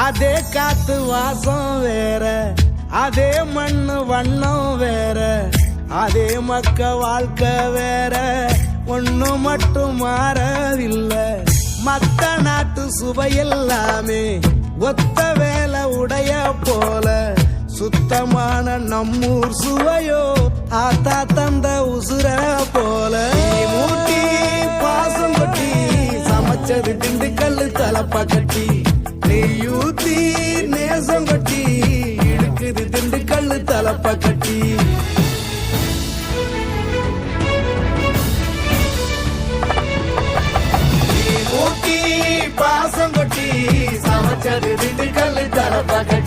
அதே காத்து வாசம் வேற, அதே மண்ணு வண்ணம் வேற, அதே மக்க வாழ்க்கை வேற, ஒண்ணு மட்டும் மாறவில்லை. மத்த நாட்டு சுவையெல்லாமே ஒத்த வேலை உடைய போல, சுத்தமான நம்மூர் சுவையோ ஆத்தா தந்த உசுர போல. மூட்டி பாசம் கொட்டி சமைச்சது திண்டுக்கல் தலப்பா கட்டி, நெய்யூத்தி நேசம் கொட்டி இழுக்குது திண்டுக்கல் தலப்பா கட்டி. மூட்டி பாசம் கொட்டி சமைச்சது திண்டுக்கல் தலப்பா கட்டி.